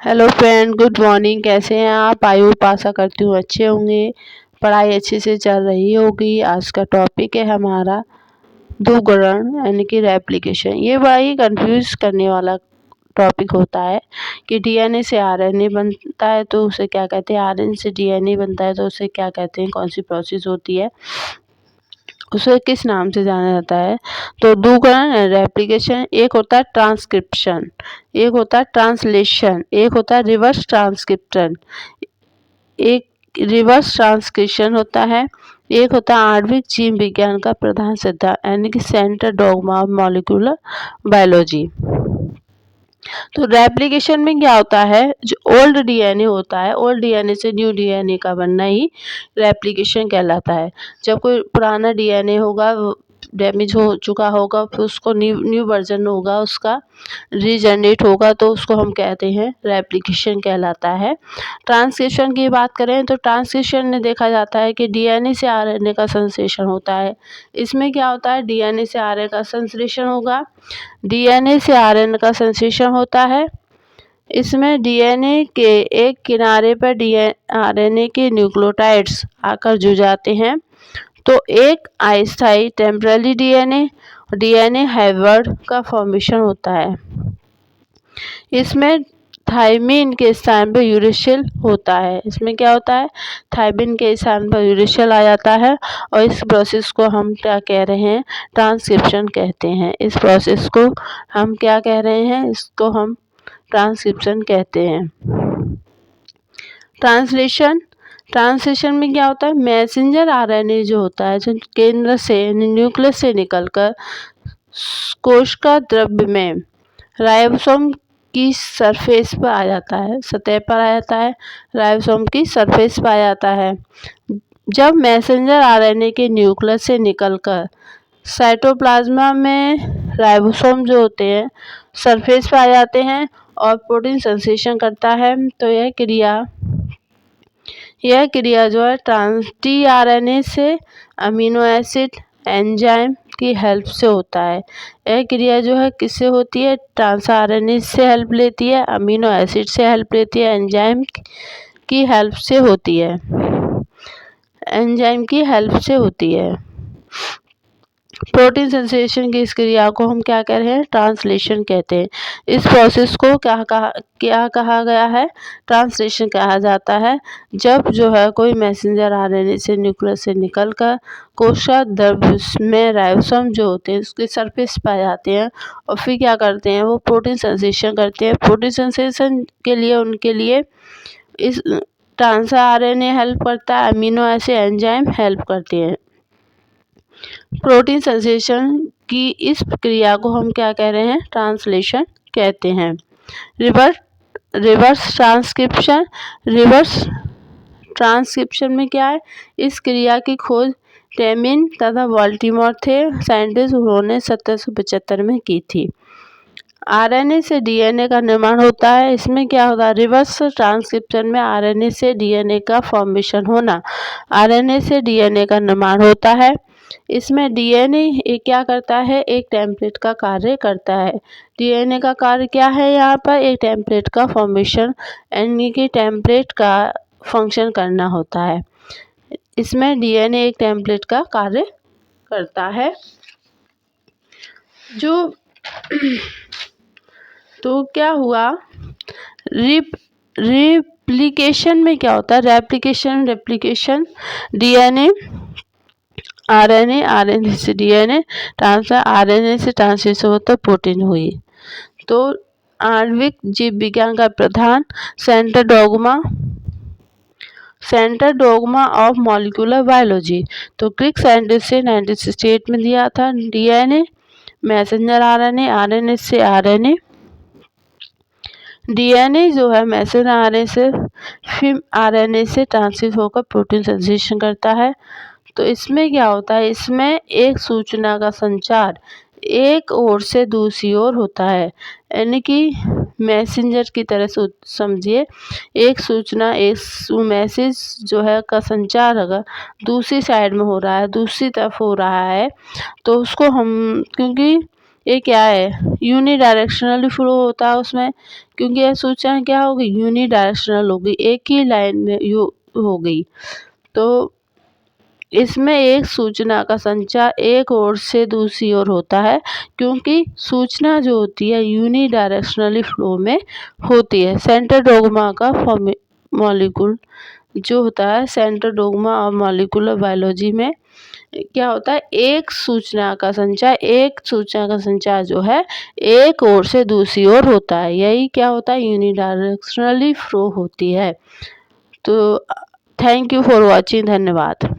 Hello friend, good morning. कैसे हैं आप? आई होप आशा करती हूँ अच्छे होंगे, पढ़ाई अच्छे से चल रही होगी। आज का टॉपिक है हमारा ध्रुवण यानी कि रेप्लिकेशन। ये बड़ा ही कंफ्यूज करने वाला टॉपिक होता है कि डीएनए से आरएनए बनता है तो उसे क्या कहते हैं, आरएनए से डीएनए बनता है तो उसे क्या कहते हैं, कौन सी प्रोसेस होती है, उसे किस नाम से जाना जाता है। तो ध्रुवण रेप्लिकेशन, एक होता है ट्रांसक्रिप्शन, एक होता है ट्रांसलेशन, एक होता है रिवर्स ट्रांसक्रिप्शन, एक रिवर्स ट्रांसक्रिप्शन होता है, एक होता है आणविक जीव विज्ञान का प्रधान सिद्धांत यानी कि central dogma of molecular biology. तो रेप्लिकेशन में क्या होता है, जो ओल्ड डीएनए होता है, ओल्ड डीएनए से न्यू डीएनए का बनना ही रेप्लिकेशन कहलाता है। जब कोई पुराना डीएनए होगा, डैमेज हो चुका होगा, फिर उसको न्यू वर्जन होगा, उसका रीजनरेट होगा, तो उसको हम कहते हैं रेप्लिकेशन कहलाता है। ट्रांसक्रिप्शन की बात करें तो ट्रांसक्रिप्शन में देखा जाता है कि डीएनए से आरएनए का संश्लेषण होता है। इसमें क्या होता है, डीएनए से आरएनए का संश्लेषण होगा, डीएनए से आरएनए का संश्लेषण होता है। इसमें डीएनए के एक किनारे पर आरएनए के न्यूक्लियोटाइड्स आकर जुड़ जाते हैं, तो एक अस्थायी टेम्पररी डीएनए हाइब्रिड का फॉर्मेशन होता है। इसमें थायमिन के स्थान पर यूरेसिल होता है। इसमें क्या होता है, थायमिन के स्थान पर यूरेसिल आ जाता है और इस प्रोसेस को हम क्या कह रहे हैं, ट्रांसक्रिप्शन कहते हैं। इस प्रोसेस को हम क्या कह रहे हैं, इसको हम ट्रांसक्रिप्शन कहते हैं। ट्रांसलेशन में क्या होता है, मैसेंजर आरएनए जो होता है, जो केंद्र से न्यूक्लियस से निकलकर कोश का द्रव्य में राइबोसोम की सरफेस पर आ जाता है, सतह पर आ जाता है, राइबोसोम की सरफेस पर आ जाता है। जब मैसेंजर आरएनए के न्यूक्लियस से निकलकर साइटोप्लाज्मा में राइबोसोम जो होते हैं सरफेस पर आ जाते हैं और प्रोटीन संश्लेषण करता है, तो यह क्रिया जो है टीआरएनए से अमीनो एसिड एंजाइम की हेल्प से होता है। यह क्रिया जो है किससे होती है, ट्रांस आरएनए से हेल्प लेती है, अमीनो एसिड से हेल्प लेती है, एंजाइम की हेल्प से होती है, एंजाइम की हेल्प से होती है। प्रोटीन संश्लेषण की इस क्रिया को हम क्या कह रहे हैं, ट्रांसलेशन कहते हैं। इस प्रोसेस को क्या कहा गया है, ट्रांसलेशन कहा जाता है। जब जो है कोई मैसेंजर आरएनए से न्यूक्लियस से निकलकर कोशिका द्रव्य में राइबोसोम जो होते हैं उसके सरफेस पाए जाते हैं और फिर क्या करते हैं, वो प्रोटीन संश्लेषण करते हैं। प्रोटीन संश्लेषण के लिए उनके लिए इस ट्रांस आरएनए हेल्प करता है, अमीनो एसिड एंजाइम हेल्प करते हैं। प्रोटीन संश्लेषण की इस क्रिया को हम क्या कह रहे हैं, ट्रांसलेशन कहते हैं। रिवर्स ट्रांसक्रिप्शन में क्या है, इस क्रिया की खोज टेमिन तथा बाल्टीमोर थे साइंटिस्ट, उन्होंने 1775 में की थी। आरएनए से डीएनए का निर्माण होता है। इसमें क्या होता है, रिवर्स ट्रांसक्रिप्शन में आरएनए से डीएनए का फॉर्मेशन होना, आरएनए से डीएनए का निर्माण होता है। इसमें डीएनए क्या करता है, एक टेम्पलेट का कार्य करता है। डीएनए का कार्य क्या है, यहाँ पर एक टेम्पलेट का फॉर्मेशन यानी कि टेम्पलेट का फंक्शन करना होता है। इसमें डीएनए एक टेम्पलेट का कार्य करता है। जो तो क्या हुआ, रेप्लिकेशन में क्या होता है, रेप्लिकेशन डीएनए आरएनए, आरएनए से डीएनए ट्रांसफर, आरएनए से ट्रांसलेशन होता प्रोटीन हुई। तो आणविक जीव विज्ञान का प्रधान central dogma of molecular biology, तो ग्रीक साइंटिस्ट से 1968 में दिया था। डीएनए मैसेंजर आरएनए, आरएनए से आरएनए, डीएनए जो है मैसेंजर आरएनए से फिर आरएनए से ट्रांसलेट होकर प्रोटीन संश्लेषण करता है। तो इसमें क्या होता है, इसमें एक सूचना का संचार एक ओर से दूसरी ओर होता है, यानी कि मैसेंजर की तरह से समझिए। एक सूचना, एक मैसेज जो है का संचार अगर दूसरी साइड में हो रहा है, दूसरी तरफ हो रहा है, तो उसको हम, क्योंकि ये क्या है, यूनिडायरेक्शनली फ्लो होता है उसमें, क्योंकि यह सूचना क्या होगी, यूनिडायरेक्शनल होगी, एक ही लाइन में होगी। तो इसमें एक सूचना का संचार एक ओर से दूसरी ओर होता है, क्योंकि सूचना जो होती है यूनिडायरेक्शनली फ्लो में होती है। सेंट्रल डोग्मा का मॉलिक्यूल जो होता है, सेंट्रल डोग्मा और मॉलिक्यूलर बायोलॉजी में क्या होता है, एक सूचना का संचार जो है एक ओर से दूसरी ओर होता है, यही क्या होता है, यूनिडायरेक्शनली फ्लो होती है। तो थैंक यू फॉर वॉचिंग, धन्यवाद।